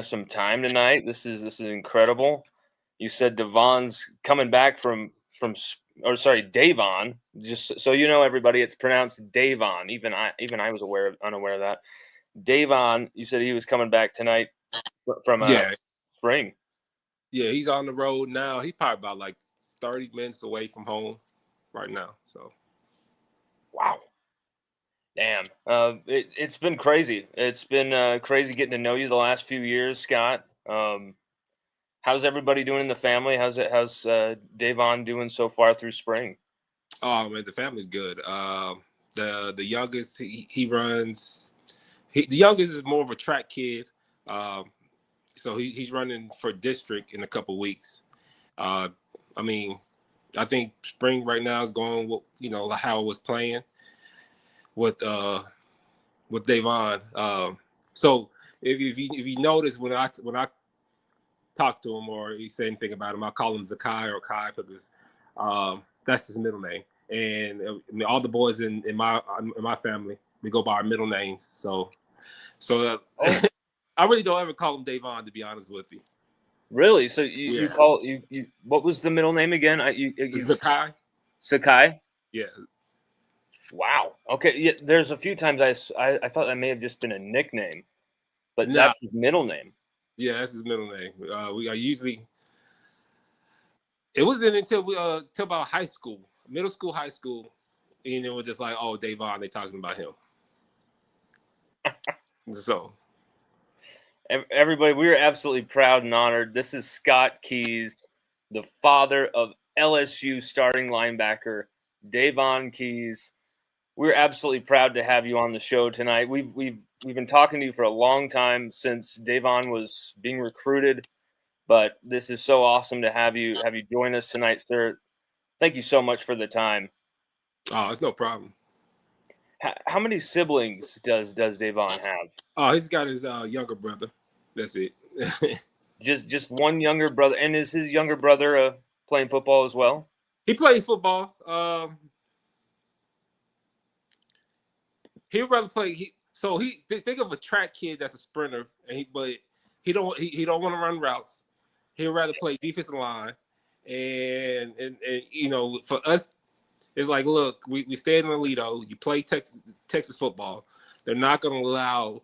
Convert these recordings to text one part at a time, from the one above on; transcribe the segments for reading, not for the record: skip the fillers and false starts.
Some time tonight. This is incredible. You said Devon's coming back or sorry, Davon. Just so you know, everybody, it's pronounced Davon. Even I was unaware of that. Davon, you said he was coming back tonight from Yeah, spring. yeah, he's on the road now. He's probably about like 30 minutes away from home right now. So Wow. Damn. It's been crazy. It's been crazy getting to know you the last few years, Scott. How's everybody doing in the family? How's Davon doing so far through spring? oh man, the family's good. The youngest he runs. The youngest is more of a track kid. Um, so he's running for district in a couple weeks. Uh, I mean, I think spring right now is going how it was playing with Davon. So if you notice when I talk to him or he say anything about him, I call him Zakai or Kai because that's his middle name. And I mean, all the boys in my family, we go by our middle names. So I really don't ever call him Davon, to be honest with you. Really? So you call you what was the middle name again? Zakai. Sakai? Yeah. Wow. Okay. Yeah, there's a few times I thought that may have just been a nickname, but Nah. that's his middle name. Yeah, that's his middle name. We are usually. It wasn't until till about high school, middle school, high school, and it was just like, oh, Davon, they talking about him. So Everybody, we are absolutely proud and honored. This is Scott Keys, the father of LSU starting linebacker Davon Keys. We're absolutely proud to have you on the show tonight. We've been talking to you for a long time since Davon was being recruited, but this is so awesome to have you join us tonight, sir. Thank you so much for the time. oh, it's no problem. How many siblings does Davon have? Oh, he's got his younger brother. That's it. Just one younger brother, and is his younger brother playing football as well? He plays football. He'd rather play. Think of a track kid that's a sprinter, but he don't want to run routes. He'd rather play defensive line, and for us, it's like, look, we stay in Alito. You play Texas football. They're not going to allow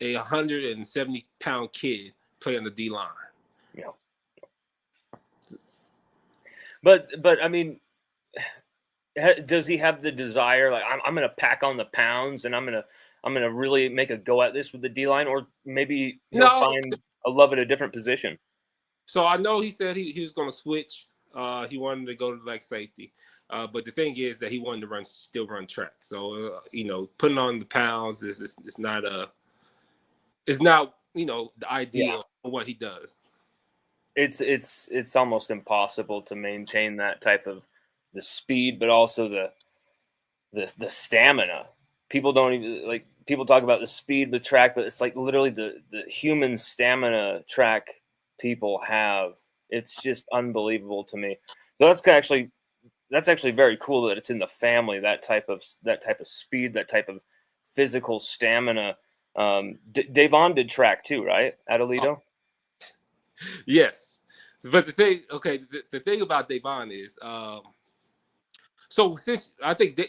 a 170-pound kid play on the D line. Yeah. But I mean, does he have the desire? Like, I'm going to pack on the pounds, and I'm gonna really make a go at this with the D line, or maybe he'll find a love at a different position. So I know he said he was going to switch. He wanted to go to like safety, but the thing is that he wanted to still run track. So putting on the pounds is not the ideal of what he does. It's almost impossible to maintain that type of the speed, but also the stamina. People don't even people talk about the speed, the track, but it's like literally the human stamina track people have. It's just unbelievable to me. So that's actually very cool that it's in the family, that type of speed, that type of physical stamina. Davon did track too, right? At Alito? Yes. But the thing about Davon is, so since I think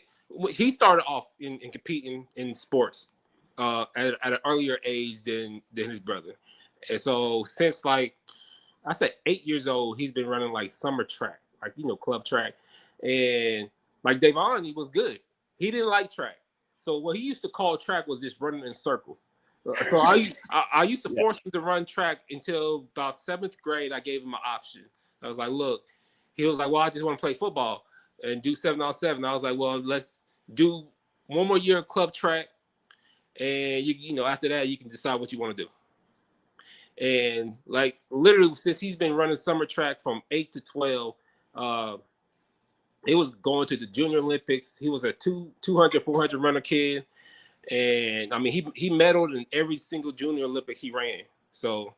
he started off in competing in sports at an earlier age than his brother. And so since like I said 8 years old, he's been running like summer track, like club track. And like Davon, he was good. He didn't like track. So what he used to call track was just running in circles. So I used to force him to run track until about 7th grade. I gave him an option. I was like, look, he was like, well, I just want to play football and do 7-on-7. I was like, well, let's do one more year of club track. And after that, you can decide what you want to do. And like literally since he's been running summer track from 8 to 12, it was going to the Junior Olympics. He was a 200, 400 runner kid. And I mean, he medaled in every single Junior Olympics he ran. So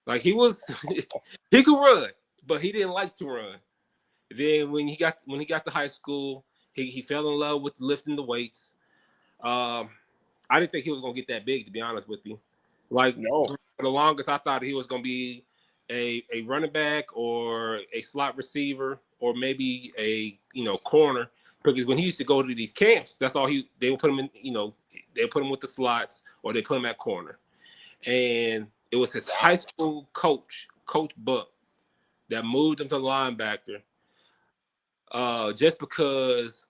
like he could run, but he didn't like to run. Then when he got to high school, he fell in love with lifting the weights. I didn't think he was gonna get that big, to be honest with you. Like No. for the longest, I thought he was going to be a running back or a slot receiver or maybe a corner. Because when he used to go to these camps, that's all they would put him in. They put him with the slots or they put him at corner. And it was his high school coach, Coach Buck, that moved him to linebacker. Just because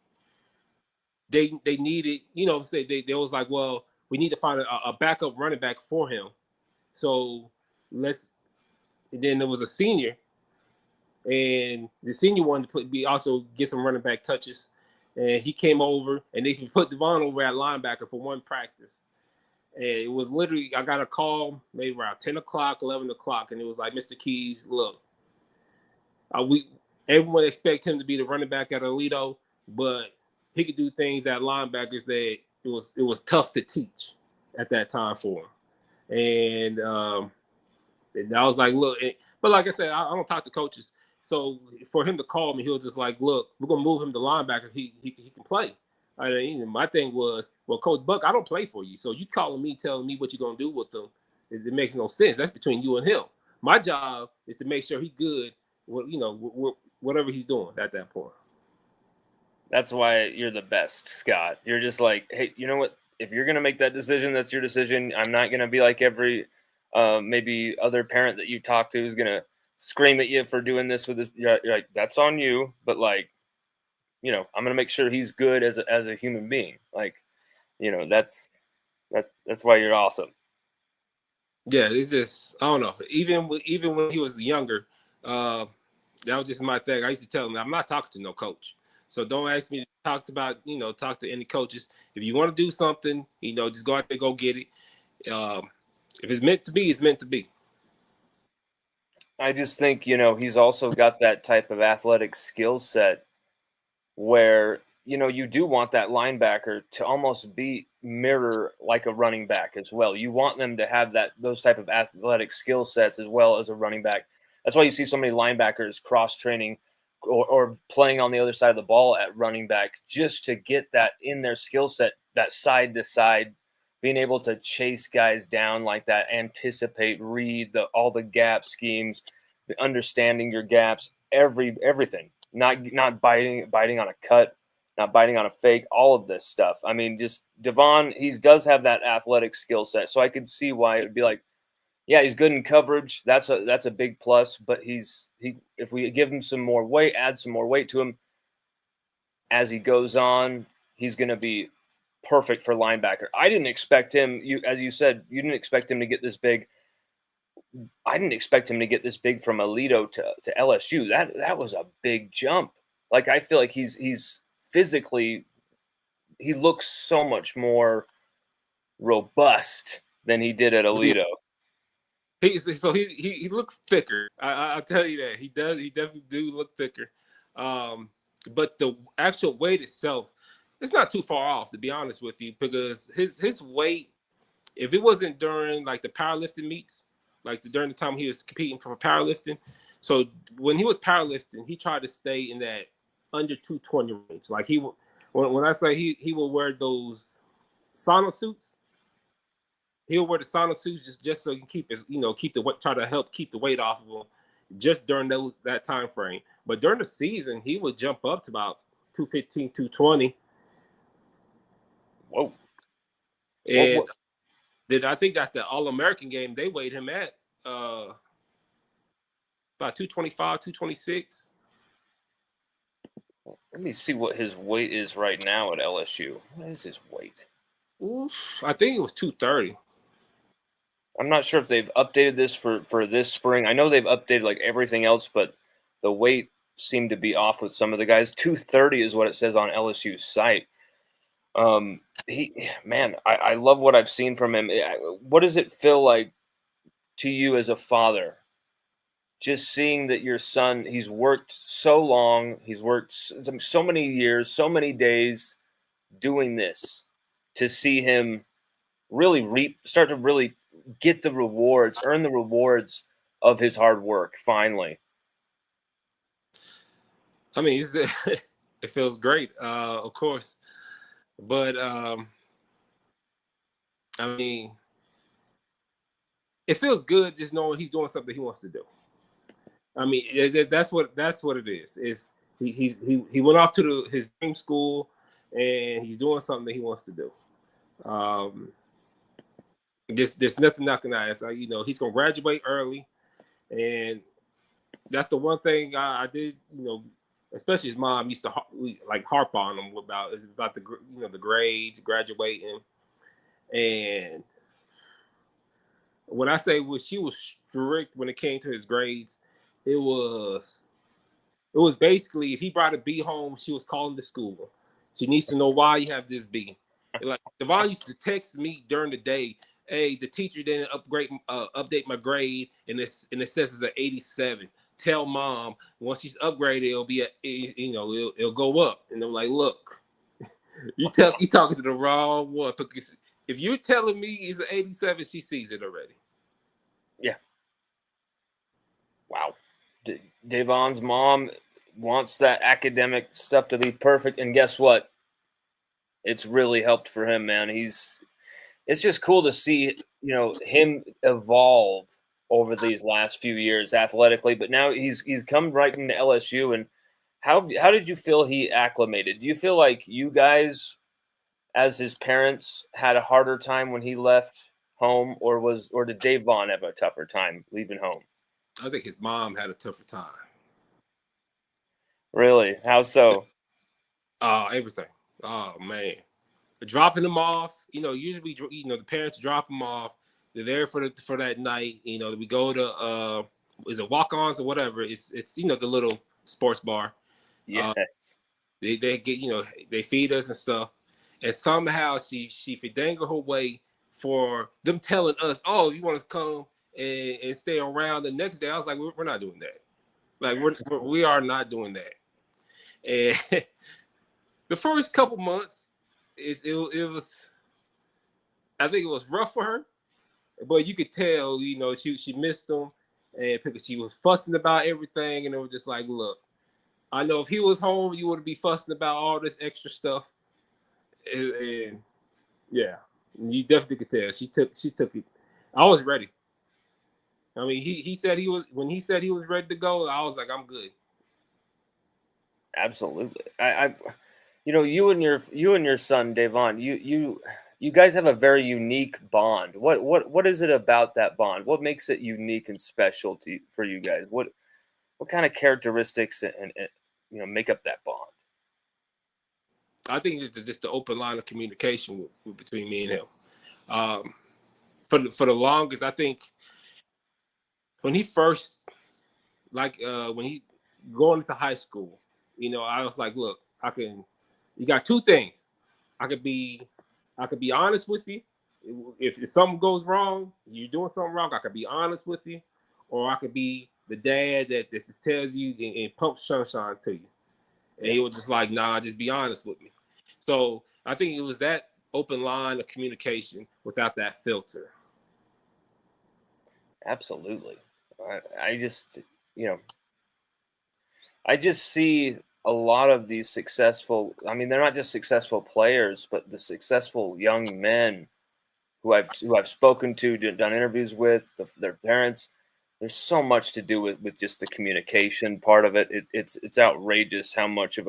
they needed, say they was like, well, we need to find a backup running back for him. So and then there was a senior, and the senior wanted to also get some running back touches. And he came over, and they put Devon over at linebacker for one practice. And it was literally, I got a call maybe around 10 o'clock, 11 o'clock, and it was like, Mr. Keys, look, everyone expect him to be the running back at Alito, but he could do things at linebackers that it was tough to teach at that time for him. And I was like, look, but like I said, I don't talk to coaches. So for him to call me, he was just like, look, we're going to move him to linebacker. He can play. I mean, my thing was, well, Coach Buck, I don't play for you. So you calling me, telling me what you're going to do with him, it makes no sense. That's between you and him. My job is to make sure he's good, whatever he's doing at that point. That's why you're the best, Scott. You're just like, hey, you know what? If you're going to make that decision, that's your decision. I'm not going to be like every maybe other parent that you talk to who's going to scream at you for doing this with this. You're like, that's on you. But like, I'm going to make sure he's good as a human being. Like, that's why you're awesome. Yeah, it's just, I don't know. Even when he was younger, that was just my thing. I used to tell him, I'm not talking to no coach. So don't ask me to talk to any coaches. If you want to do something, just go out there, go get it. If it's meant to be, it's meant to be. I just think, he's also got that type of athletic skill set where, you do want that linebacker to almost mirror like a running back as well. You want them to have those type of athletic skill sets as well as a running back. That's why you see so many linebackers cross training or playing on the other side of the ball at running back, just to get that in their skill set, that side to side, being able to chase guys down like that, anticipate, read all the gap schemes, understanding your gaps, everything. Not biting on a cut, not biting on a fake, all of this stuff. I mean, just Devon, he does have that athletic skill set, so I could see why it would be like, yeah, he's good in coverage. That's a big plus. But if we give him some more weight, add some more weight to him as he goes on, he's going to be perfect for linebacker. I didn't expect him. As you said, you didn't expect him to get this big. I didn't expect him to get this big from Alito to LSU. That was a big jump. Like, I feel like he's physically, he looks so much more robust than he did at Alito. He looks thicker. I'll tell you that he does. He definitely do look thicker. But the actual weight itself, it's not too far off, to be honest with you, because his weight, if it wasn't during like the powerlifting meets, like during the time he was competing for powerlifting, so when he was powerlifting, he tried to stay in that under 220 range. Like when I say he will wear those sauna suits. He'll wear the sauna suits just so he can keep his, try to help keep the weight off of him just during that time frame. But during the season, he would jump up to about 215, 220. Whoa. And then I think at the All-American game, they weighed him at about 225, 226. Let me see what his weight is right now at LSU. What is his weight? I think it was 230. I'm not sure if they've updated this for this spring. I know they've updated like everything else, but the weight seemed to be off with some of the guys. 230 is what it says on LSU's site. I love what I've seen from him. What does it feel like to you as a father? Just seeing that your son, he's worked so long, he's worked so many years, so many days doing this, to see him really start to really get the rewards, earn the rewards of his hard work finally. I mean, it feels great, of course, but I mean, it feels good just knowing he's doing something he wants to do. I mean, that's what it is. It's he went off to his dream school, and he's doing something he wants to do. There's nothing knocking out. It's like, he's gonna graduate early, and that's the one thing I did. Especially his mom used to harp on him about the grades, graduating, and when I say she was strict when it came to his grades, it was basically if he brought a B home, she was calling the school. She needs to know why you have this B. Like Devon used to text me during the day, "Hey, the teacher didn't update my grade, and it says it's an 87. Tell mom once she's upgraded, it'll be it'll go up." And I'm like, "Look, you talking to the wrong one, because if you're telling me it's an 87, she sees it already." Yeah. Wow. Davon's mom wants that academic stuff to be perfect, and guess what? It's really helped for him, man. It's just cool to see, him evolve over these last few years athletically, but now he's come right into LSU. And how did you feel he acclimated? Do you feel like you guys, as his parents, had a harder time when he left home, or did Davon have a tougher time leaving home? I think his mom had a tougher time. Really? How so? Everything. Oh man, dropping them off. Usually, the parents drop them off. They're there for that night. We go to is it walk-ons or whatever? It's the little sports bar. Yes. They get they feed us and stuff, and somehow she finagled her way for them telling us, "Oh, you want us to come and stay around the next day?" I was like, "We're not doing that. Like we are not doing that." And the first couple months, it was, I think it was rough for her, but you could tell, she missed him, and because she was fussing about everything, and it was just like, look, I know if he was home, you wouldn't be fussing about all this extra stuff, and yeah, you definitely could tell she took it. I was ready. I mean, he said when he said he was ready to go, I was like, I'm good. Absolutely. You and your son Davon, you guys have a very unique bond. What is it about that bond? What makes it unique and special for you guys? What kind of characteristics and make up that bond? I think it's just the open line of communication between me and him. For the longest, I think when he first, when he going into high school, I was like, look, you got two things. I could be honest with you. If something goes wrong, you're doing something wrong, I could be honest with you, or I could be the dad that just tells you and pumps sunshine to you. And he was just like, nah, just be honest with me. So I think it was that open line of communication without that filter. Absolutely. I just I just see a lot of these successful. I mean, they're not just successful players, but the successful young men who I've spoken to, done interviews with, their parents. There's so much to do with just the communication part of it. It's outrageous how much of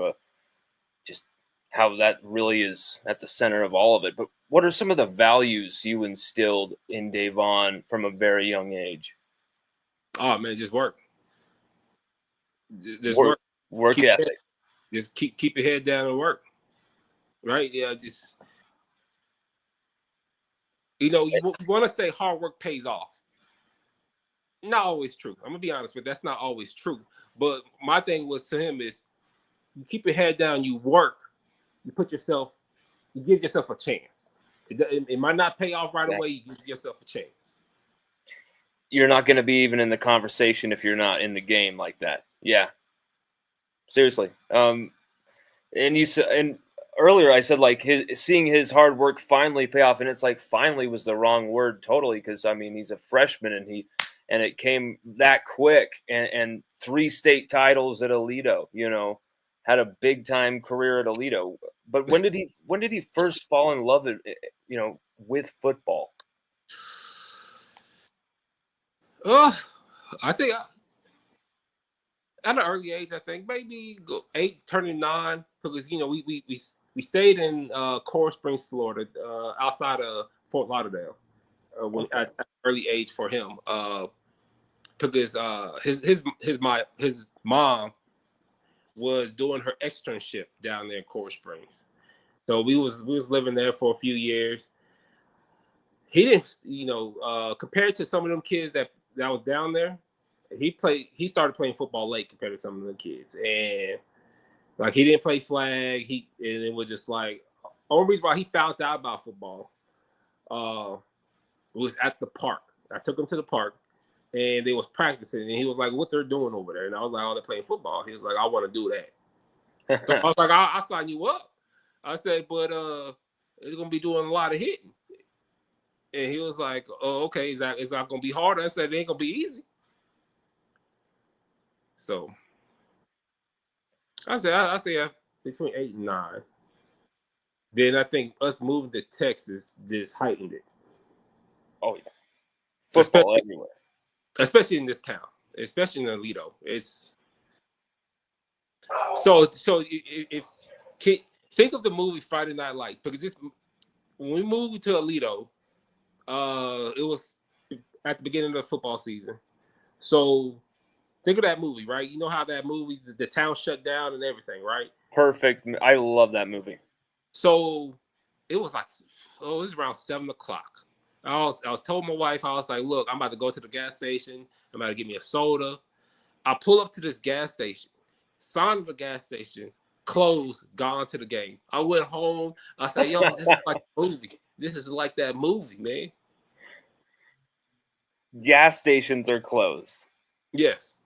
just how that really is at the center of all of it. But what are some of the values you instilled in Davon from a very young age? Oh man, just work. Just work. Work ethic. Just keep your head down and work. Right? Yeah, just you want to say hard work pays off. Not always true. I'm gonna be honest, but that's not always true. But my thing was to him is, you keep your head down, you work, you give yourself a chance. It might not pay off right away. You give yourself a chance. You're not going to be even in the conversation if you're not in the game like that. Yeah, seriously. And earlier I said like seeing his hard work finally pay off, and it's like finally was the wrong word totally, because I mean he's a freshman and it came that quick, and 3 state titles at Aledo. Had a big time career at Aledo. But when did he first fall in love with football? I think at an early age, I think maybe 8, turning 9, because we stayed in Coral Springs, Florida, outside of Fort Lauderdale, when Okay. at early age for him, because his mom was doing her externship down there in Coral Springs, so we was living there for a few years. He didn't, compared to some of them kids that was down there, he started playing football late compared to some of the kids, and like he didn't play flag. And it was just like, only reason why he found out about football was at the park. I took him to the park, and they was practicing, and he was like, "What they're doing over there?" And I was like, "Oh, they're playing football." He was like, "I want to do that." So I was like, "I'll sign you up." I said, "But it's gonna be doing a lot of hitting." And he was like, "Oh, okay. Is that not gonna be hard?" I said, "It ain't gonna be easy." So I say between 8 and 9. Then I think us moving to Texas just heightened it. Oh yeah, football everywhere. Especially in this town, especially in Alito. It's so if think of the movie Friday Night Lights, because when we moved to Alito, it was at the beginning of the football season. So think of that movie, right? You know how that movie, the town shut down and everything, right? Perfect. I love that movie. So it was like, it was around 7 o'clock. I was told my wife, I was like, "Look, I'm about to go to the gas station. I'm about to get me a soda." I pull up to this gas station. Sign of the gas station, closed, gone to the game. I went home. I said, "Yo, this is like a movie. This is like that movie, man." Gas stations are closed. Yes.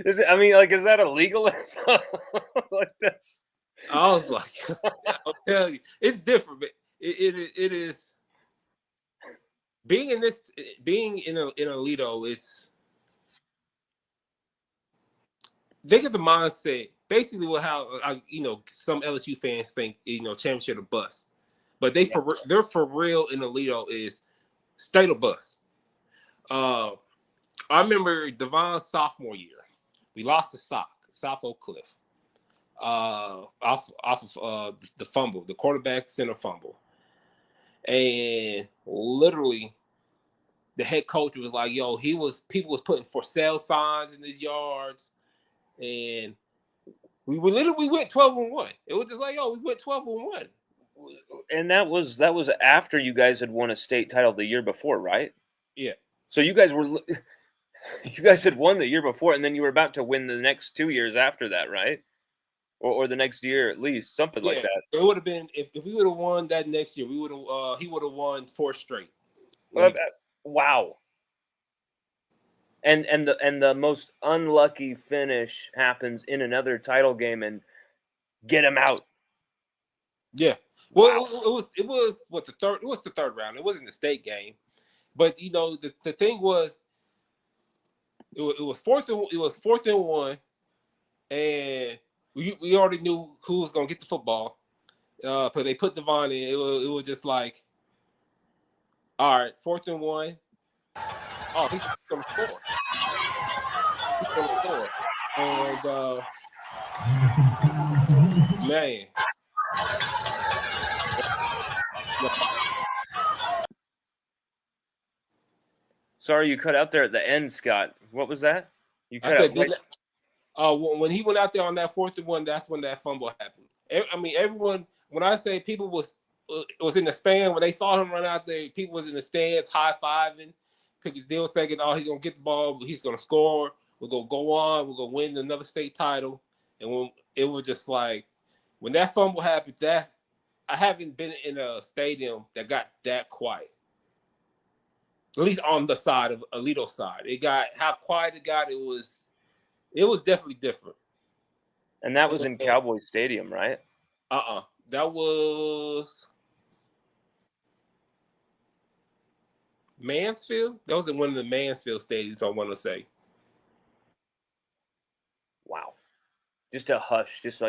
Is it? I mean, like, is that illegal? Like that's. I was like, I'll tell you, it's different, but it is being in this, being in Alito is, they get the mindset basically what how some LSU fans think championship or bust, but they're for real in Alito is state of bust. I remember Devon's sophomore year, we lost to South Oak Cliff, off of the fumble, the quarterback center fumble, and literally the head coach was like, "Yo, people was putting for sale signs in his yards," and we went 12-1. It was just like, "Oh, we went 12-1." And that was after you guys had won a state title the year before, right? Yeah. So you guys you guys had won the year before, and then you were about to win the next 2 years after that, right? Or the next year at least, something like that. It would have been if we would have won that next year, we would have he would have won 4 straight. Wow. And the most unlucky finish happens in another title game and get him out. Yeah. Well, wow. It was what the third. It was the third round. It wasn't the state game, but the thing was, it was fourth and 1, and we already knew who was gonna get the football. But they put Devon in. It was just like, all right, 4th and 1. Oh, he's gonna score. He's gonna score, and man. Sorry, you cut out there at the end, Scott. What was that? You cut when he went out there on that 4th and 1, that's when that fumble happened. I mean, everyone. When I say people was in the stand when they saw him run out there, people was in the stands high fiving because they was thinking, "Oh, he's gonna get the ball, he's gonna score. We're gonna go on. We're gonna win another state title." And when it was just like when that fumble happened, that I haven't been in a stadium that got that quiet. At least on the side of Alito's side, it got how quiet it got. It was definitely different. And that was in Cowboy Stadium, right? That was Mansfield. That was in one of the Mansfield stadiums, I want to say. Wow. Just a hush, just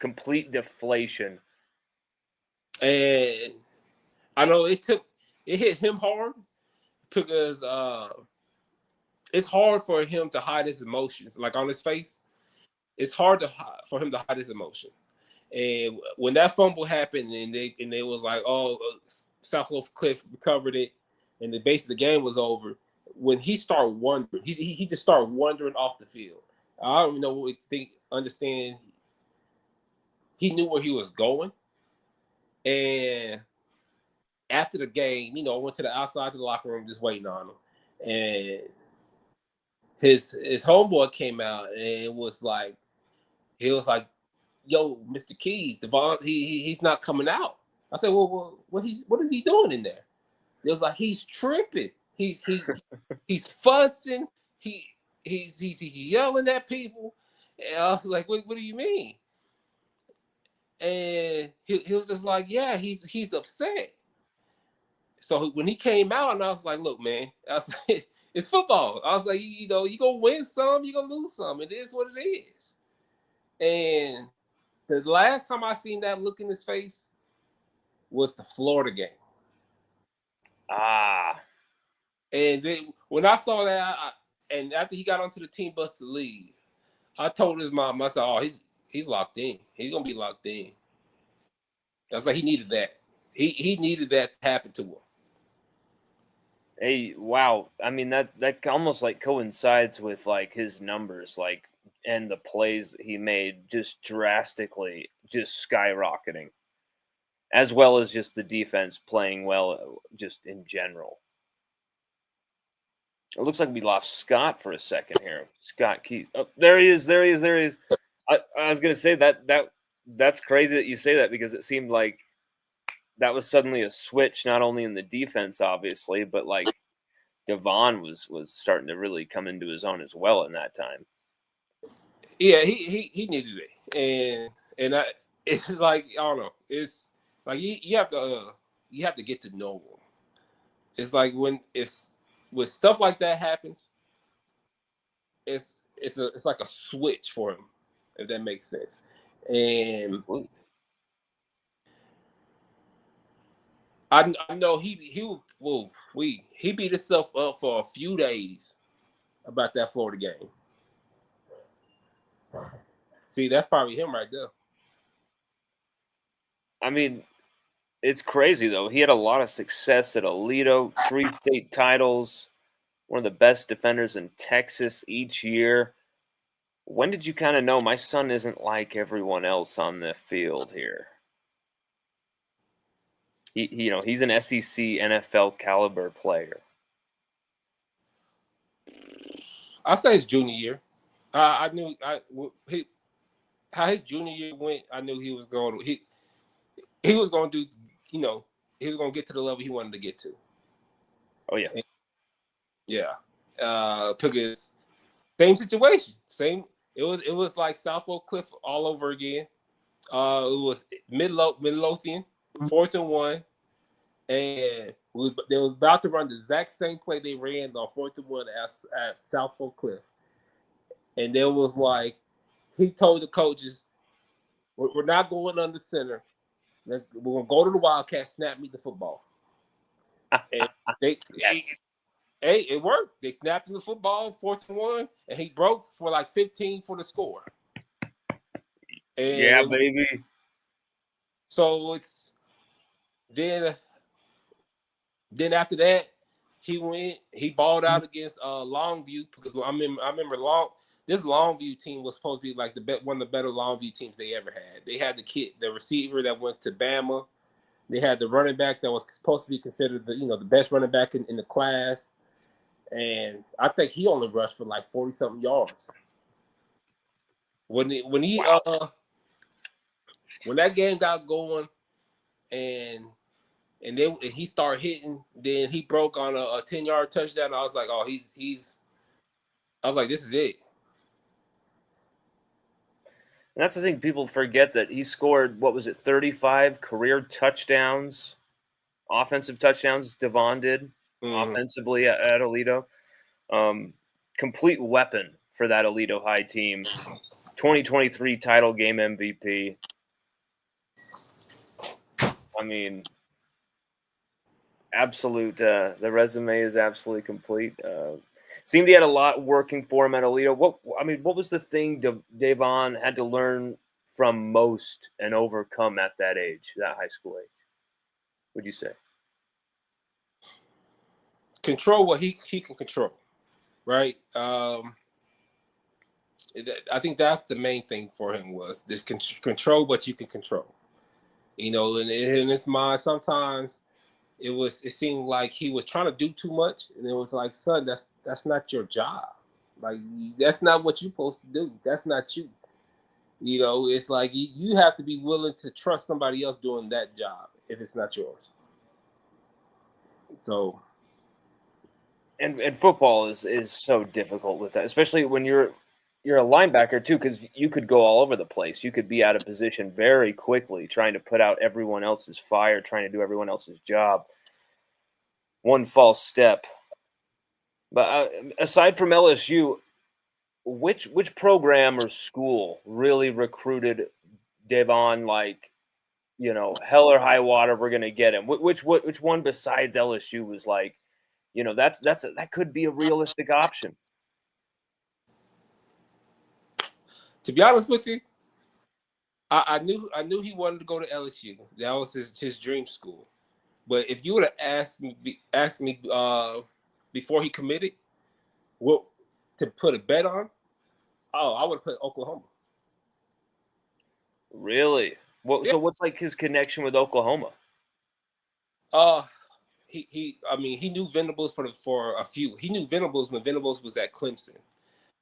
complete deflation. And I know it took it hit him hard because it's hard for him to hide his emotions, like on his face. It's hard for him to hide his emotions. And when that fumble happened, and they was like, "Oh, South Cliff recovered it," and the game was over. When he started wondering, he just started wandering off the field. I don't even know what understand. He knew where he was going, and after the game, I went to the outside of the locker room just waiting on him, and his homeboy came out and it was like he was like, "Yo, Mr. Keys, Devon, he's not coming out." I said, "Well, what is he doing in there?" It was like he's tripping. He's fussing. He's yelling at people. And I was like, "What do you mean?" And he was just like, "Yeah, he's upset." So when he came out, and I was like, "Look, man," I was like, "It's football." I was like, "You gonna win some, you gonna lose some. It is what it is." And the last time I seen that look in his face was the Florida game. And then when I saw that, and after he got onto the team bus to leave, I told his mom, I said, "Oh, he's locked in. He's gonna be locked in." I was like, he needed that. He needed that to happen to him. Hey, wow. I mean, that almost like coincides with like his numbers, like, and the plays he made just drastically, just skyrocketing, as well as just the defense playing well, just in general. It looks like we lost Scott for a second here. Scott Keith. Oh, there he is. There he is. There he is. I was gonna say that's crazy that you say that, because it seemed like that was suddenly a switch, not only in the defense, obviously, but like Devon was starting to really come into his own as well in that time. Yeah, he needed it, and it's like, I don't know. It's like you have to get to know him. It's like when stuff like that happens, it's like a switch for him, if that makes sense. And I know he beat himself up for a few days about that Florida game. See, that's probably him right there. I mean, it's crazy though. He had a lot of success at Aledo, 3 state titles, one of the best defenders in Texas each year. When did you kind of know my son isn't like everyone else on the field here? He's an SEC NFL caliber player. I say his junior year. I knew how his junior year went. I knew he was going to he was going to do. He was going to get to the level he wanted to get to. Oh yeah, and, yeah. Because same situation, same. It was like Southfield Cliff all over again. It was Midlothian, 4th and 1, and they was about to run the exact same play they ran on 4th and 1 at Southfield Cliff, and there was like he told the coaches, "We're not going under center. We're gonna go to the Wildcat, snap me the football." And it worked. They snapped him the football, 4th and 1, and he broke for like 15 for the score. And yeah, baby. So it's then after that, he balled out against Longview, because I remember this Longview team was supposed to be like one of the better Longview teams they ever had. They had the receiver that went to Bama. They had the running back that was supposed to be considered the best running back in the class, and I think he only rushed for like 40-something yards. When that game got going, and then he started hitting. Then he broke on a 10-yard touchdown. I was like, "Oh, I was like, this is it." And that's the thing, people forget that he scored, what was it, 35 career touchdowns, offensive touchdowns. Devon did offensively at Aledo. Complete weapon for that Aledo High team. 2023 title game MVP. I mean, absolute. The resume is absolutely complete. Seemed he had a lot working for him at Alito. What was the thing Davon had to learn from most and overcome at that age, that high school age? Would you say? Control what he can control, right? I think that's the main thing for him was this control what you can control. You know, and in his mind, sometimes it seemed like he was trying to do too much, and it was like, son, that's not your job. Like that's not what you're supposed to do. That's not you. You know, it's like you have to be willing to trust somebody else doing that job if it's not yours. So, And football is so difficult with that, especially when you're a linebacker too, because you could go all over the place. You could be out of position very quickly, trying to put out everyone else's fire, trying to do everyone else's job. One false step. But aside from LSU, which program or school really recruited Devon like, hell or high water, we're gonna get him? Which one besides LSU was like, that could be a realistic option? to be honest with you, I knew he wanted to go to LSU. That was his dream school. But if you would have asked me before he committed, what to put a bet on? Oh, I would have put Oklahoma. Really? Yeah. So what's like his connection with Oklahoma? Uh he knew Venables for a few. He knew Venables when Venables was at Clemson.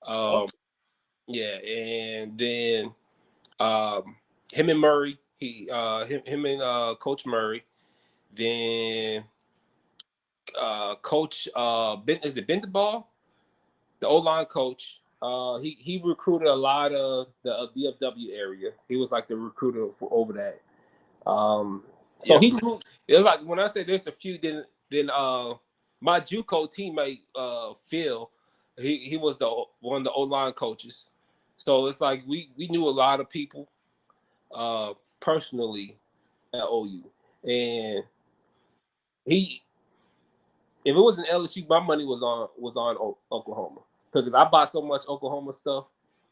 Oh, Um, yeah, and then him and Murray, him and Coach Murray. Then Coach is it Ball, the O line coach. He recruited a lot of the DFW area. He was like the recruiter for over that. So yep. it was like when I said there's a few, then my JUCO teammate Phil, he was the one of the O line coaches. So it's like we knew a lot of people personally at OU, and he if it was an LSU, my money was on Oklahoma because I bought so much Oklahoma stuff,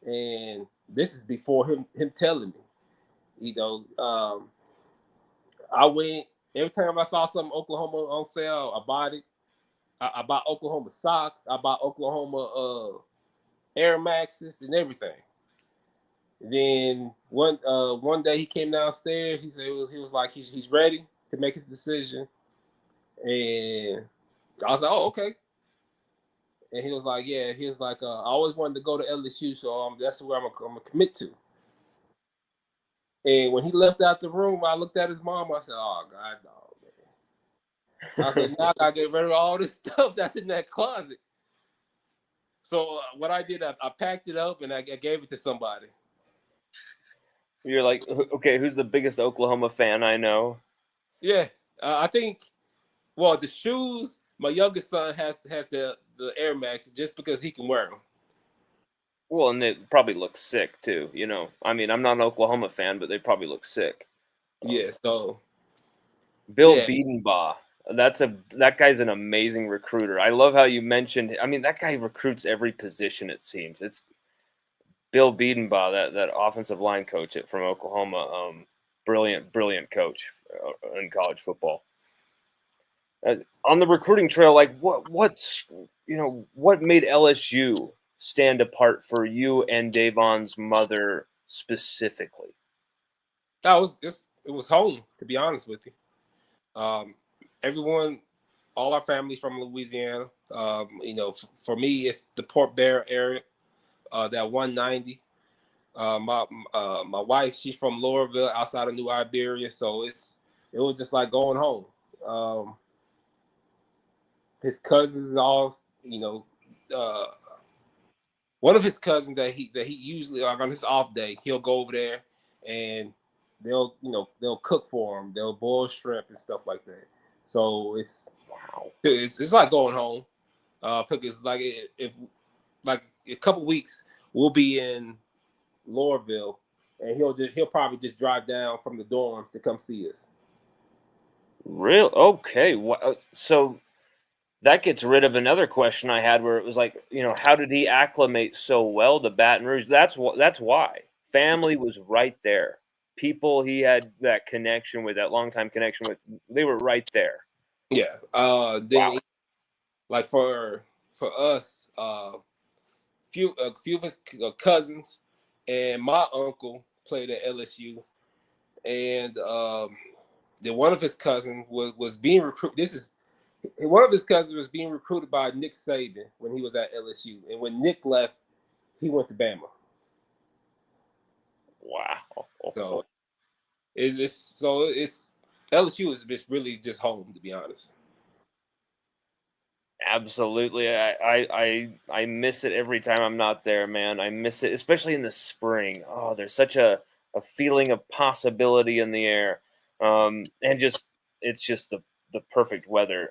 and this is before him telling me, you know. I went every time I saw something Oklahoma on sale, I bought it. I bought Oklahoma socks. I bought Oklahoma Air Maxes and everything. Then one day he came downstairs. He said he was like he's ready to make his decision, and I was like, oh, okay. And he was like, yeah. He was like, I always wanted to go to LSU, so that's where I'm gonna commit to. And when he left out the room, I looked at his mom. I said, oh God, no, man. I said, now I gotta get rid of all this stuff that's in that closet. So what I did, I packed it up and I gave it to somebody. You're like, okay, who's the biggest Oklahoma fan I know? Yeah, I think. Well, the shoes, my youngest son has the Air Max just because he can wear them. Well, and it probably looks sick too. I mean, I'm not an Oklahoma fan, but they probably look sick. Yeah, so Bill yeah, Biedenbaugh. That guy's an amazing recruiter. I love how you mentioned. I mean, that guy recruits every position. It seems it's Bill Biedenbaugh, that offensive line coach from Oklahoma. Brilliant coach in college football. On the recruiting trail, like what made LSU stand apart for you and Davon's mother specifically? that was just it was home. To be honest with you, everyone, all our family from Louisiana. For me, it's the Port Bear area, that 190. My wife, she's from Laurelville, outside of New Iberia, so it was just like going home. His cousins all, uh, one of his cousins that he usually like on his off day, he'll go over there and they'll cook for him. They'll boil shrimp and stuff like that. So it's like going home. Because like if like a couple weeks we'll be in Laurelville, and he'll probably just drive down from the dorms to come see us. Real okay. So that gets rid of another question I had where it was like, how did he acclimate so well to Baton Rouge? That's why. Family was right there. People he had that connection with, that longtime connection with, they were right there. Yeah. Wow. Then like for us, a few of his cousins and my uncle played at LSU, and then one of his cousins was being recruited. One of his cousins was being recruited by Nick Saban when he was at LSU, and when Nick left, he went to Bama. Wow. So it's LSU is just really just home, to be honest. Absolutely. I miss it every time I'm not there, man. I miss it, especially in the spring. Oh, there's such a feeling of possibility in the air. And just it's just the perfect weather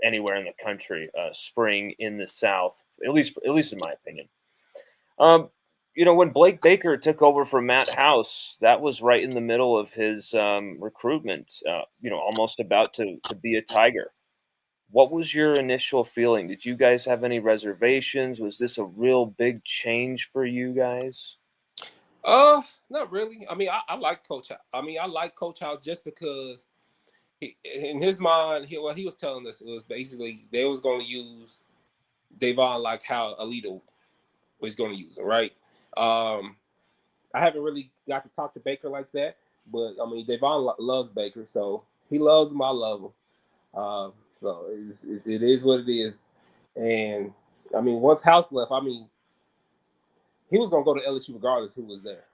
anywhere in the country. Spring in the South, at least in my opinion. Um, when Blake Baker took over from Matt House, that was right in the middle of his recruitment. Almost about to be a Tiger. What was your initial feeling? Did you guys have any reservations? Was this a real big change for you guys? Not really. I mean, I like Coach. I mean, I like Coach House just because in his mind, what he was telling us, it was basically they was going to use Davon like how Alito was going to use him, right? Um, I haven't really got to talk to Baker like that, but I mean, Davon loves Baker, so he loves him. I love him. Uh, so it is what it is. And I mean, once House left, I mean, he was going to go to LSU regardless who was there.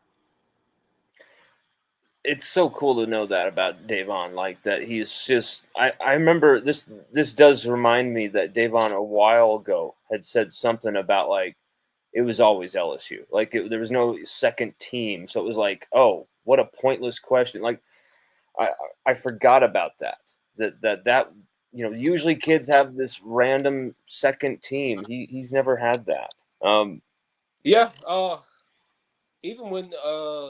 It's so cool to know that about Davon, like that he's just I remember this does remind me that Davon a while ago had said something about like it was always LSU. Like there was no second team. So it was like, oh, what a pointless question. Like I I forgot about that. Usually kids have this random second team. He's never had that. Yeah. Even when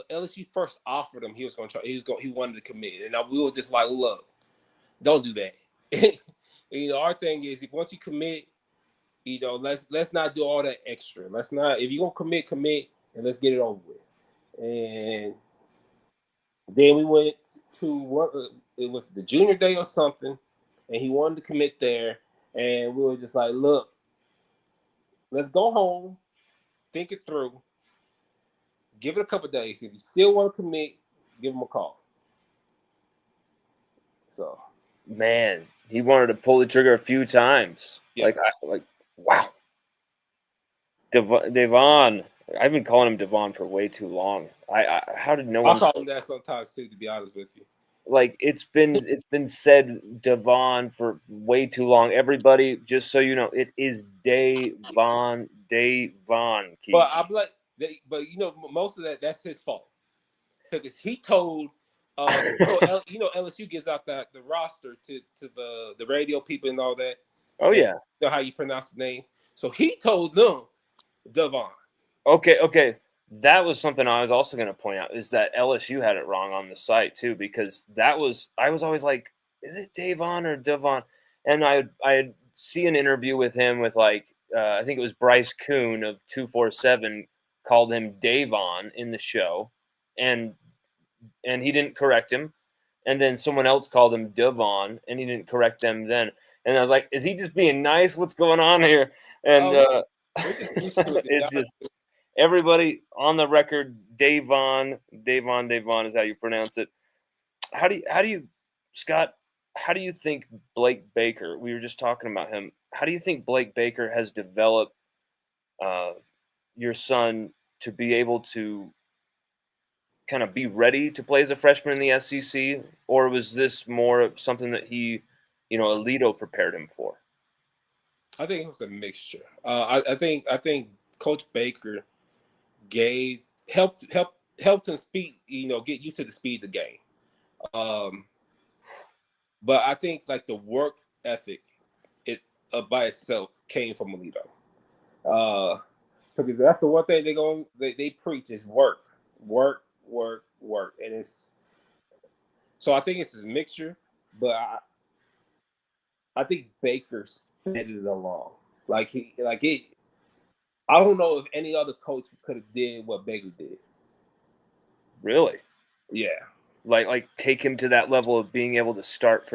LSU first offered him, he was going to try. He wanted to commit, and we were just like, look, don't do that. Our thing is, if once you commit, let's not do all that extra. Let's not. If you're gonna commit, and let's get it over with. And then we went to what it was the junior day or something, and he wanted to commit there, and we were just like, look, let's go home, think it through, give it a couple days. If you still want to commit, give him a call. So Man, he wanted to pull the trigger a few times. yeah, Wow. Devon. I've been calling him Devon for way too long. How did no I'll one call him that sometimes too. To be honest with you, like it's been said Devon for way too long. Everybody, just so you know, it is Davon, but Keith. I'm like, most of that's his fault because he told LSU gives out the roster to the radio people and all that. Oh And yeah. you know how you pronounce the names. So he told them Devon. Okay. That was something I was also going to point out is that LSU had it wrong on the site too, because I was always like, is it Davon or Devon? And I'd see an interview with him with I think it was Bryce Kuhn of 247 called him Davon in the show, and he didn't correct him, and then someone else called him Devon and he didn't correct them then, and I was like, is he just being nice? What's going on here? And Oh, we're just used to it. it's just everybody on the record, Davon is how you pronounce it. How do you, Scott? How do you think Blake Baker? We were just talking about him. How do you think Blake Baker has developed uh, your son to be able to kind of be ready to play as a freshman in the SEC, or was this more of something that Alito prepared him for? I think it was a mixture. I think Coach Baker helped him speed, get used to the speed of the game. Um, but I think like the work ethic, it by itself came from Alito. Because that's the one thing they preach is work, work, work, work, and it's so I think it's this mixture. but I think Baker sped it along. I don't know if any other coach could have did what Baker did. Really? Yeah. Like take him to that level of being able to start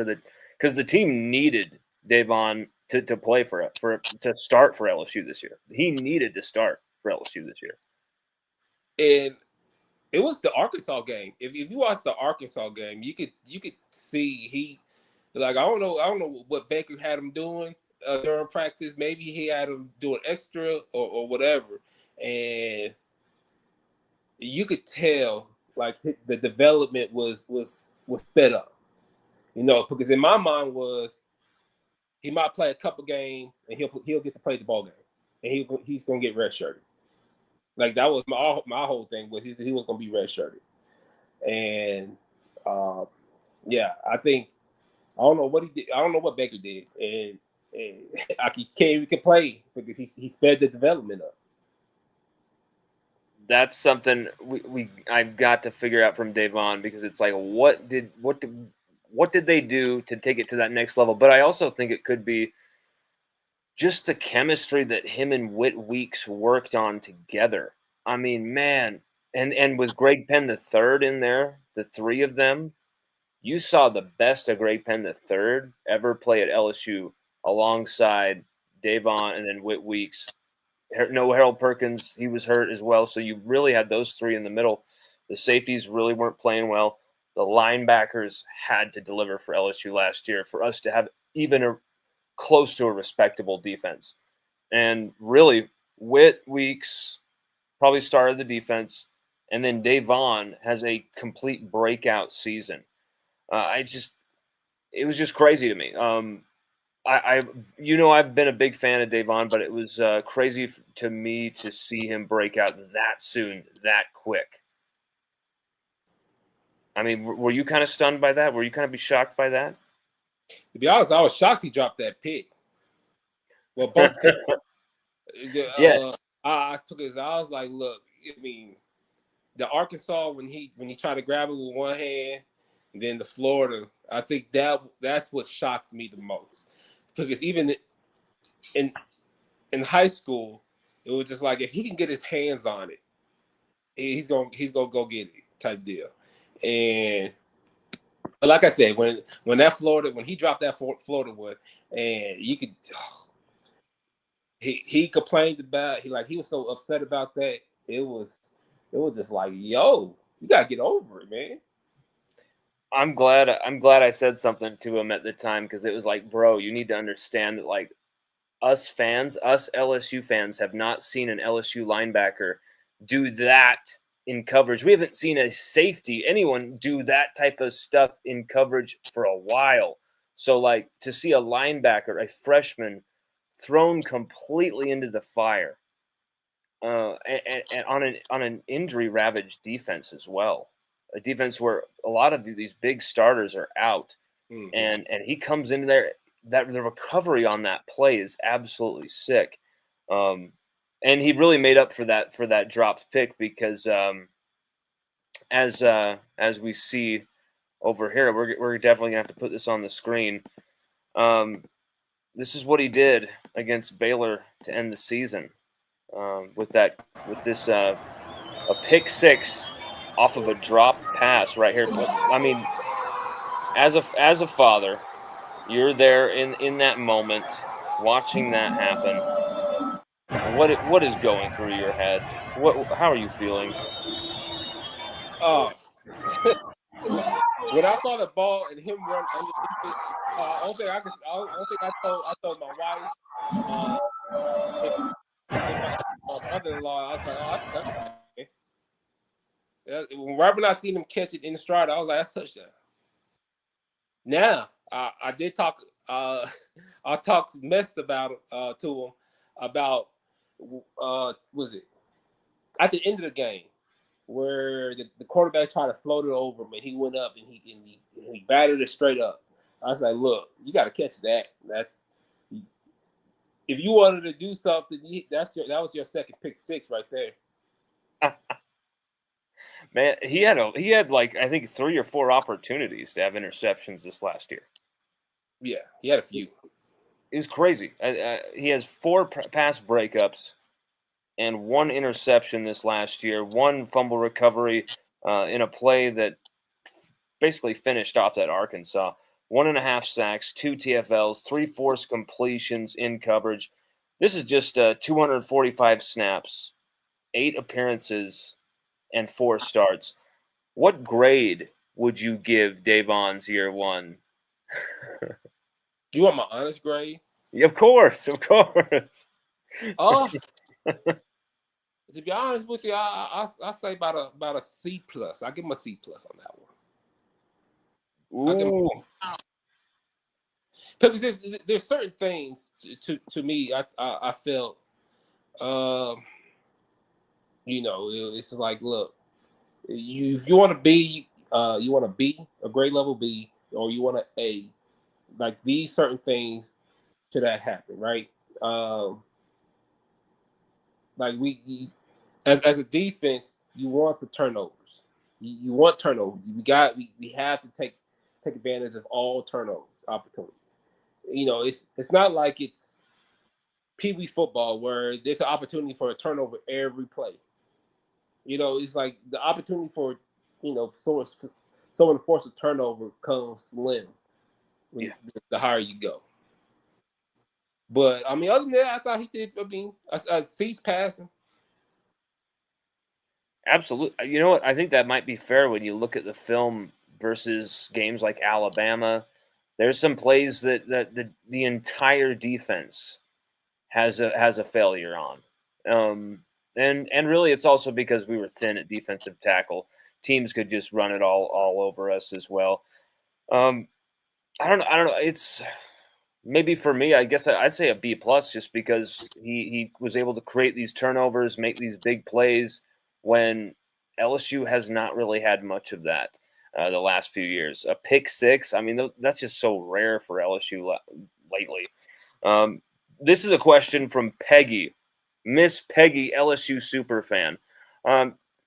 because the team needed Davon to play to start for LSU this year. He needed to start for LSU this year. And it was the Arkansas game. If you watch the Arkansas game, you could see I don't know what Baker had him doing during practice. Maybe he had him doing extra or whatever, and you could tell like the development was sped up. Because in my mind was he might play a couple games and he'll get to play the ball game, and he's gonna get redshirted. Like that was my whole thing was he was gonna be redshirted, and yeah, I think I don't know what he did. I don't know what Baker did, and I can't even complain because he sped the development up. That's something I've got to figure out from Davon because it's like what did they do to take it to that next level? But I also think it could be just the chemistry that him and Whit Weeks worked on together. I mean, man, and with Greg Penn the third in there, the three of them, you saw the best of Greg Penn the third ever play at LSU alongside Davon and then Whit Weeks. No Harold Perkins, he was hurt as well. So you really had those three in the middle. The safeties really weren't playing well. The linebackers had to deliver for LSU last year for us to have even close to a respectable defense. And really, Whit Weeks probably started the defense, and then Davon has a complete breakout season. It was just crazy to me. I've been a big fan of Davon, but it was crazy to me to see him break out that soon, that quick. I mean, were you kind of stunned by that? Were you kind of be shocked by that? To be honest, I was shocked he dropped that pick. Well, both picks. Yes. I took his. I was like, look, I mean, the Arkansas when he tried to grab it with one hand, and then the Florida, I think that's what shocked me the most, because even in high school, it was just like if he can get his hands on it, he's gonna go get it type deal. And like I said, when he dropped that Florida one, and you could. He complained about he was so upset about that. It was just like, yo, you gotta get over it, man. I'm glad I said something to him at the time because it was like, bro, you need to understand that like us LSU fans have not seen an LSU linebacker do that in coverage. We haven't seen a safety, anyone do that type of stuff in coverage for a while. So like to see a linebacker, a freshman, thrown completely into the fire, and on an injury ravaged defense as well, a defense where a lot of these big starters are out, and he comes in there. That the recovery on that play is absolutely sick, and he really made up for that dropped pick because as we see over here, we're definitely gonna have to put this on the screen. This is what he did against Baylor to end the season with this a pick six off of a drop pass right here. I mean, as a father, you're there in that moment watching that happen. What is going through your head? How are you feeling? When I saw the ball and him run underneath it, only thing I told my wife, and my mother-in-law, I was like, oh, that's touchdown. Right when I seen him catch it in stride, I was like, that's touchdown. Now, I did talk. I talked messed about to him about was it at the end of the game where the quarterback tried to float it over him and he went up and he batted it straight up. I was like, look, you got to catch that. That's if you wanted to do something, that was your second pick six right there. Man, he had like I think 3 or 4 opportunities to have interceptions this last year. Yeah, he had a few. It was crazy. He has 4 pass breakups and 1 interception this last year, 1 fumble recovery in a play that basically finished off that Arkansas. 1.5 sacks, 2 TFLs, 3 forced completions in coverage. This is just 245 snaps, 8 appearances, and 4 starts. What grade would you give Davon's year 1? You want my honest grade? Of course, of course. Oh, to be honest with you, I say about a C plus. I give him a C plus on that one. I give him, Ooh, because there's certain things to me I felt it's like, look, if you want to be you want to be a grade level B, or you want to A, like these certain things should that happen, right? Um, like as a defense, you want the turnovers. You want turnovers. We have to take advantage of all turnovers opportunities. It's not like it's Pee Wee football where there's an opportunity for a turnover every play. It's like the opportunity for someone to force a turnover comes slim yeah, the higher you go. But I mean, other than that, I thought he did. I mean, I ceased passing. absolutely. You know what? I think that might be fair when you look at the film versus games like Alabama. There's some plays that the entire defense has a failure on. And really it's also because we were thin at defensive tackle. Teams could just run it all over us as well. Um, I don't know. It's maybe for me, I guess I'd say a B plus just because he was able to create these turnovers, make these big plays when LSU has not really had much of that the last few years. A pick six, I mean, that's just so rare for LSU lately. Um, this is a question from Peggy, Miss Peggy, LSU super fan.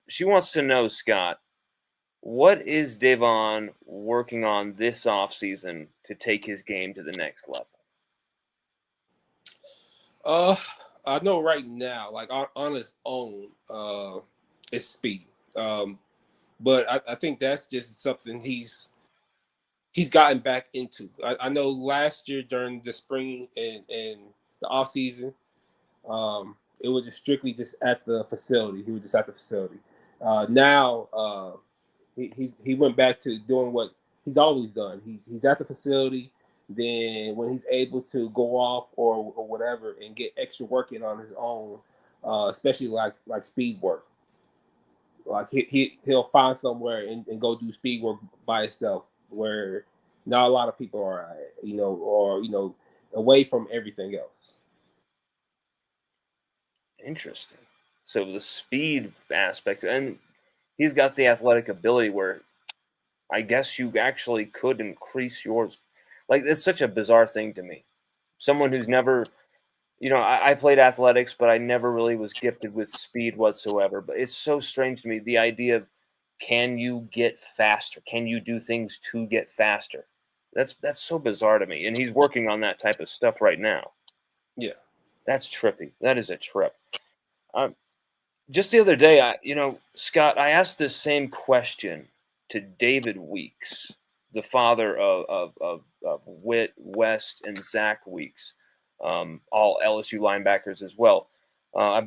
She wants to know, Scott, what is Davon working on this offseason to take his game to the next level? Uh, I know right now, like on his own, it's speed. But I think that's just something he's gotten back into. I know last year during the spring and the off season, it was just strictly just at the facility. He was just at the facility. Now he went back to doing what he's always done. He's at the facility. Then when he's able to go off or whatever and get extra work in on his own, especially like speed work, like he'll find somewhere and go do speed work by himself where not a lot of people are at, or away from everything else. Interesting. So the speed aspect, and he's got the athletic ability where I guess you actually could increase yours. Like it's such a bizarre thing to me. Someone who's never, I played athletics, but I never really was gifted with speed whatsoever. But it's so strange to me the idea of can you get faster? Can you do things to get faster? That's so bizarre to me. And he's working on that type of stuff right now. Yeah. That's trippy. That is a trip. Um, just the other day, Scott, I asked this same question to David Weeks, the father of Whit, West, and Zach Weeks, all LSU linebackers as well. I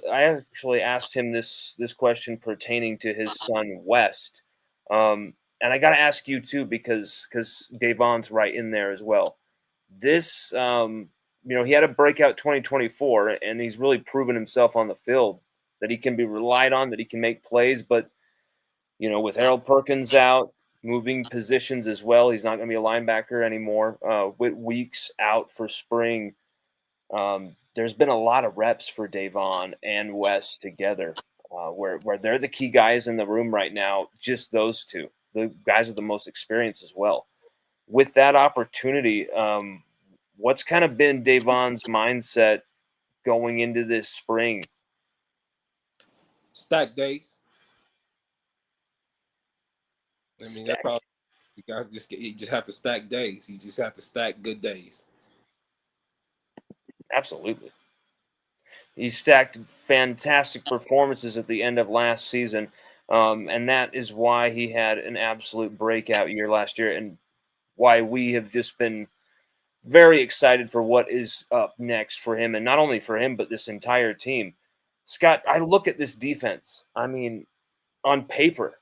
actually asked him this question pertaining to his son West, and I got to ask you too because Davon's right in there as well. This he had a breakout 2024, and he's really proven himself on the field that he can be relied on, that he can make plays. But with Harold Perkins out, moving positions as well, he's not going to be a linebacker anymore. With Weeks out for spring, there's been a lot of reps for Davon and West together, where they're the key guys in the room right now. Just those two, the guys with the most experience as well. With that opportunity, what's kind of been Davon's mindset going into this spring? Stack days. I mean, that's probably you guys you just have to stack days. You just have to stack good days. Absolutely. He stacked fantastic performances at the end of last season, and that is why he had an absolute breakout year last year, and why we have just been very excited for what is up next for him, and not only for him, but this entire team. Scott, I look at this defense. I mean, on paper,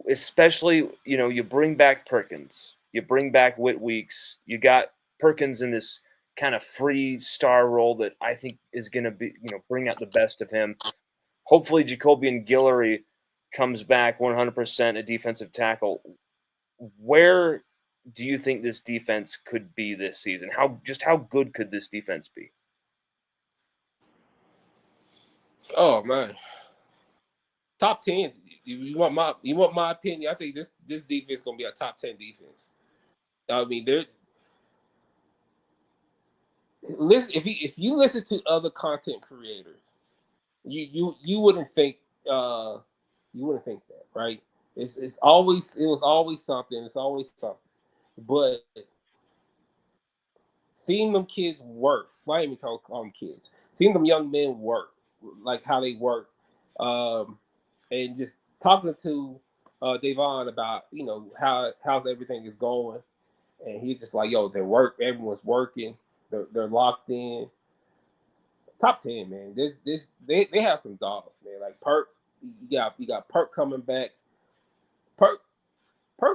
especially, you bring back Perkins, you bring back Whit Weeks, you got Perkins in this kind of free star role that I think is going to be, bring out the best of him. Hopefully, Jacobian Guillory comes back 100% a defensive tackle. Where do you think this defense could be this season? How good could this defense be? Oh man, top 10. You want my opinion? I think this defense is gonna be a top 10 defense. I mean, listen. If you listen to other content creators, you wouldn't think that, right? It was always something. It's always something. But seeing them kids work, why even call them kids? Seeing them young men work, like how they work, and just talking to Davon about how's everything is going, and he's just like, yo, everyone's working, they're locked in. Top 10, man. They have some dogs, man. Like Perk, you got Perk coming back. Perk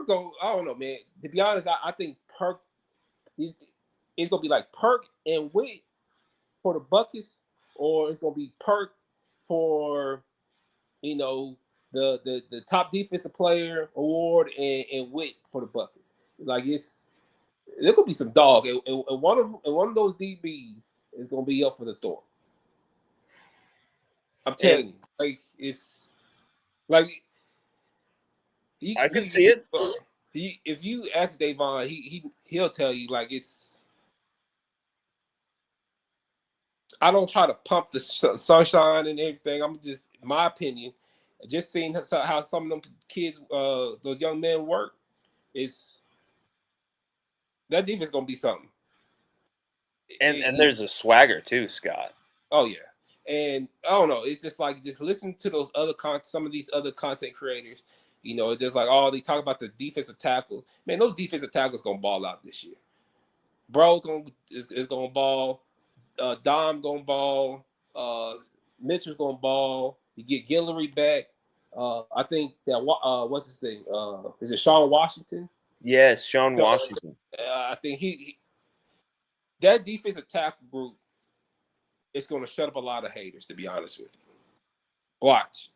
go. I don't know, man. To be honest, I think Perk it's gonna be like Perk and Witt for the Buckets, or it's gonna be Perk for the top defensive player award and Witt for the Buckets. Like there could be some dog, and one of those DBs is gonna be up for the Thor. I'm telling you, like it's like I could see it. If you ask Davon, he'll tell you like it's. I don't try to pump the sunshine and everything. I'm just my opinion. Just seeing how some of them kids, those young men work, is that defense gonna be something. And there's a swagger too, Scott. Oh yeah. And I don't know. It's just like listen to those some of these other content creators. It's just like they talk about the defensive tackles. Man, those defensive tackles gonna ball out this year. Bro is gonna ball. Dom gonna ball. Mitchell's gonna ball. You get Guillory back. I think that what's his name? Is it Sean Washington? Yes, Sean Washington. I think he that defensive tackle group is going to shut up a lot of haters. To be honest with you, watch.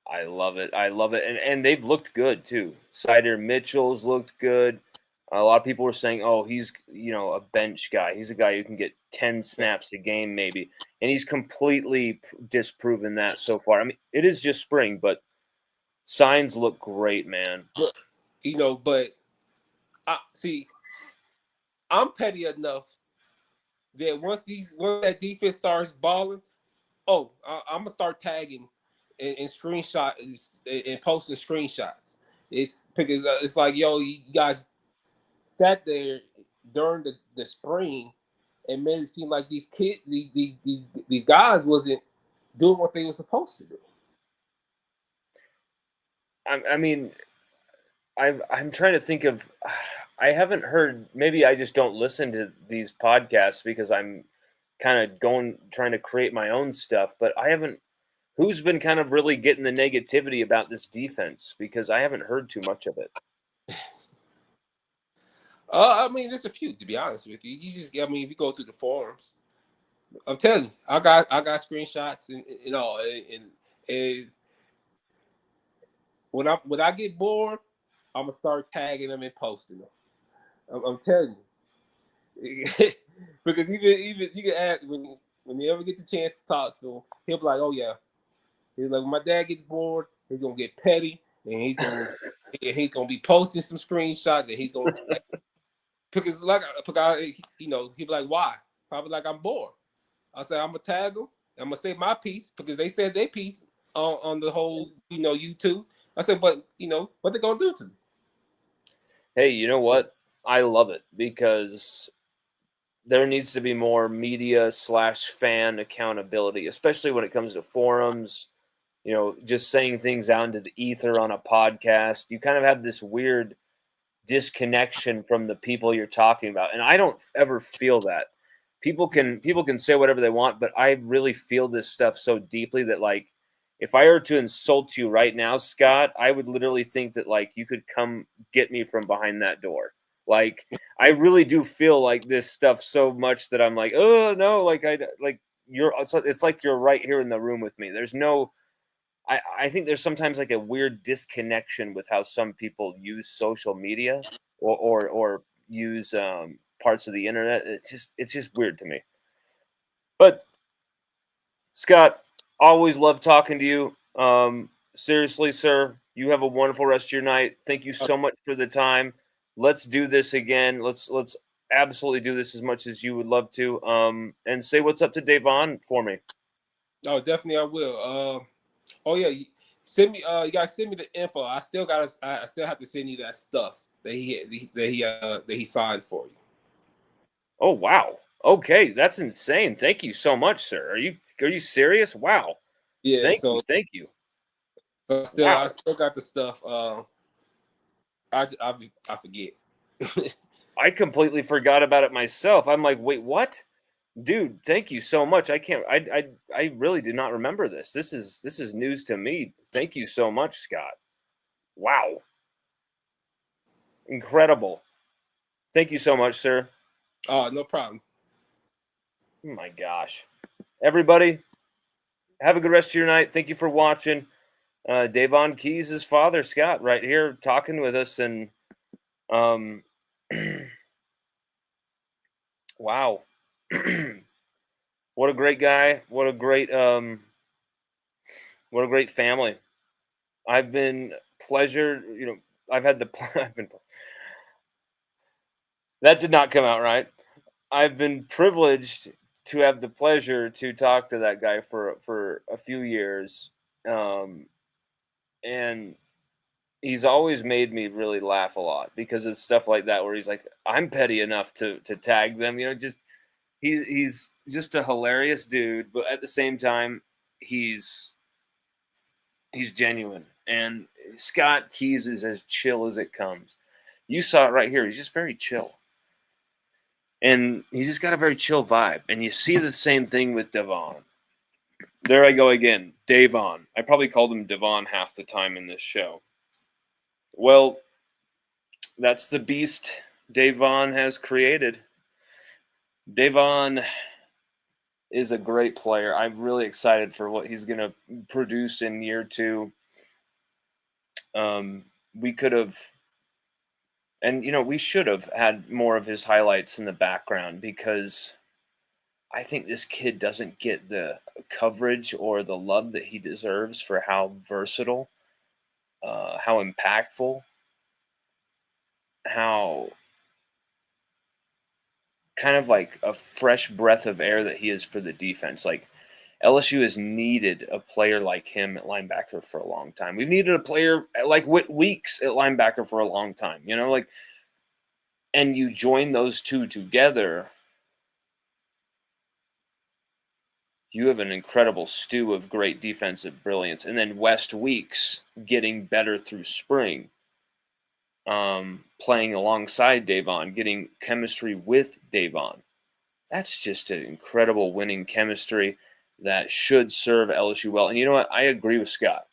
I love it. And they've looked good too. Sider Mitchell's looked good. A lot of people were saying, "Oh, he's a bench guy. He's a guy who can get 10 snaps a game, maybe." And he's completely disproven that so far. I mean, it is just spring, but signs look great, man. But see, I'm petty enough that once that defense starts balling, I'm gonna start tagging and screenshot and posting screenshots. It's because it's like, yo, you guys sat there during the spring and made it seem like these kids, these guys wasn't doing what they were supposed to do. I mean, I'm trying to think of. I haven't heard. Maybe I just don't listen to these podcasts because I'm kind of trying to create my own stuff. But I haven't. Who's been kind of really getting the negativity about this defense? Because I haven't heard too much of it. I mean, there's a few, to be honest with you. If you go through the forums, I'm telling you, I got screenshots and all, and when I get bored, I'm gonna start tagging them and posting them. I'm telling you, because even you can ask when you ever get the chance to talk to him, he'll be like, "Oh yeah," he's like, "When my dad gets bored, he's gonna get petty and he's gonna be posting some screenshots and he's gonna." Because he'd be like, "Why?" Probably like, "I'm bored." I say, "I'm gonna tag them. I'm gonna say my piece because they said their piece on the whole, YouTube." I said, but what they gonna do to me? Hey, you know what? I love it because there needs to be more media/fan accountability, especially when it comes to forums. Just saying things out into the ether on a podcast. You kind of have this weird disconnection from the people you're talking about, and I don't ever feel that. People can say whatever they want, but I really feel this stuff so deeply that, like, if I were to insult you right now, Scott, I would literally think that, like, you could come get me from behind that door. Like, I really do feel like this stuff so much that I'm like, oh no, like, it's like you're right here in the room with me. There's no, I think there's sometimes like a weird disconnection with how some people use social media or use parts of the internet. It's just weird to me. But Scott, always love talking to you. Seriously, sir, you have a wonderful rest of your night. Thank you so much for the time. Let's do this again. Let's absolutely do this as much as you would love to. And say what's up to Davon for me. Oh, definitely I will. Oh yeah, send me. You guys send me the info. I still have to send you that stuff that he signed for you. Oh wow. Okay, that's insane. Thank you so much, sir. Are you serious? Wow. Yeah. Thank you. Thank you. I Wow. still got the stuff. I forget. I completely forgot about it myself. I'm like, wait, what? Dude, thank you so much. I can't I really did not remember this. This is news to me. Thank you so much, Scott. Wow. Incredible. Thank you so much, sir. Oh, no problem. Oh my gosh. Everybody, have a good rest of your night. Thank you for watching. Davon Keys' father, Scott, right here talking with us, and um wow. What a great guy. What a great family. I've been pleasure, I've had the I've been that did not come out right. I've been privileged to have the pleasure to talk to that guy for a few years. And he's always made me really laugh a lot because of stuff like that where he's like, I'm petty enough to tag them, just he's just a hilarious dude, but at the same time, he's genuine. And Scott Keys is as chill as it comes. You saw it right here. He's just very chill. And he's just got a very chill vibe. And you see the same thing with Devon. There I go again. Davon. I probably called him Devon half the time in this show. Well, that's the beast Davon has created. Davon is a great player. I'm really excited for what he's going to produce in year 2. We could have, and we should have had more of his highlights in the background because I think this kid doesn't get the coverage or the love that he deserves for how versatile, how impactful, how kind of like a fresh breath of air that he is for the defense. Like, LSU has needed a player like him at linebacker for a long time. We've needed a player like Whit Weeks at linebacker for a long time, and you join those two together, you have an incredible stew of great defensive brilliance. And then West Weeks getting better through spring, playing alongside Davon, getting chemistry with Davon. That's just an incredible winning chemistry that should serve LSU well. And you know what? I agree with Scott.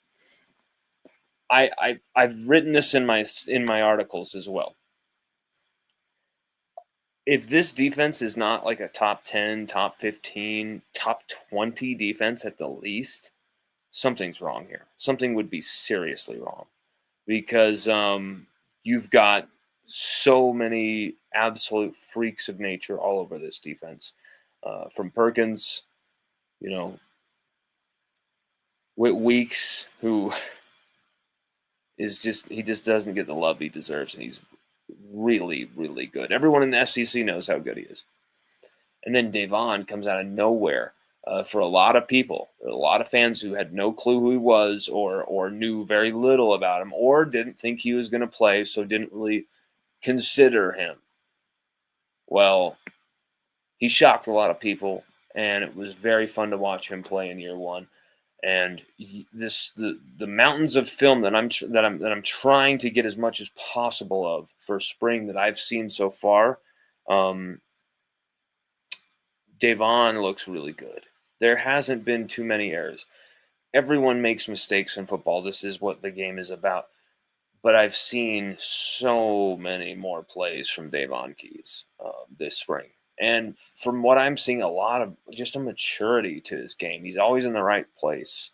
I've written this in my articles as well. If this defense is not like a top 10, top 15, top 20 defense at the least, something's wrong here. Something would be seriously wrong because you've got so many absolute freaks of nature all over this defense. From Perkins, Whit Weeks, who he just doesn't get the love he deserves, and he's really, really good. Everyone in the SEC knows how good he is. And then Davon comes out of nowhere for a lot of people, a lot of fans who had no clue who he was, or knew very little about him, or didn't think he was going to play, so didn't really consider him. Well, he shocked a lot of people, and it was very fun to watch him play in year one. And the mountains of film that I'm trying to get as much as possible of for spring that I've seen so far. Davon looks really good. There hasn't been too many errors. Everyone makes mistakes in football. This is what the game is about. But I've seen so many more plays from Davon Keys this spring. And from what I'm seeing, a lot of just a maturity to his game. He's always in the right place.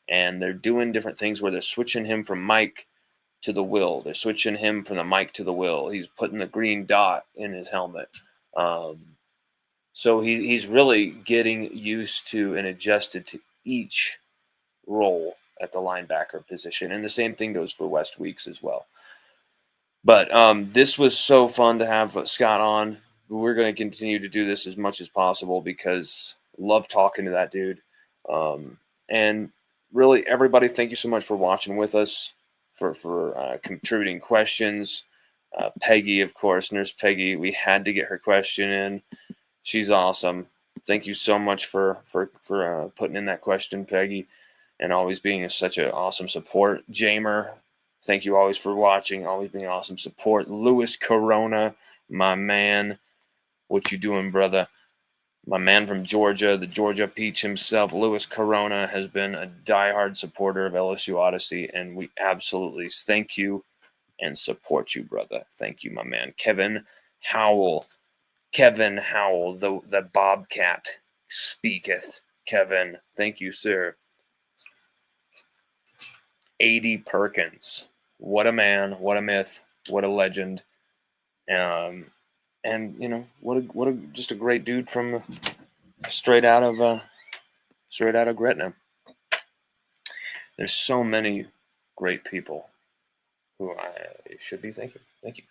And they're doing different things where they're switching him from Mike to the Will. They're switching him from the Mike to the Will. He's putting the green dot in his helmet. So he's really getting used to and adjusted to each role at the linebacker position. And the same thing goes for West Weeks as well. But this was so fun to have Scott on. We're going to continue to do this as much as possible because I love talking to that dude. And really, everybody, thank you so much for watching with us, for contributing questions. Peggy, of course, Nurse Peggy, we had to get her question in. She's awesome. Thank you so much for putting in that question, Peggy, and always being such an awesome support. Jamer, thank you always for watching, always being awesome support. Louis Corona, my man, what you doing, brother? My man from Georgia, the Georgia Peach himself, Louis Corona, has been a diehard supporter of LSU Odyssey, and we absolutely thank you and support you, brother. Thank you, my man. Kevin Howell, the Bobcat speaketh. Kevin, thank you, sir. 80 Perkins, what a man, what a myth, what a legend, and what a just a great dude from straight out of Gretna. There's so many great people who I should be thanking. Thank you.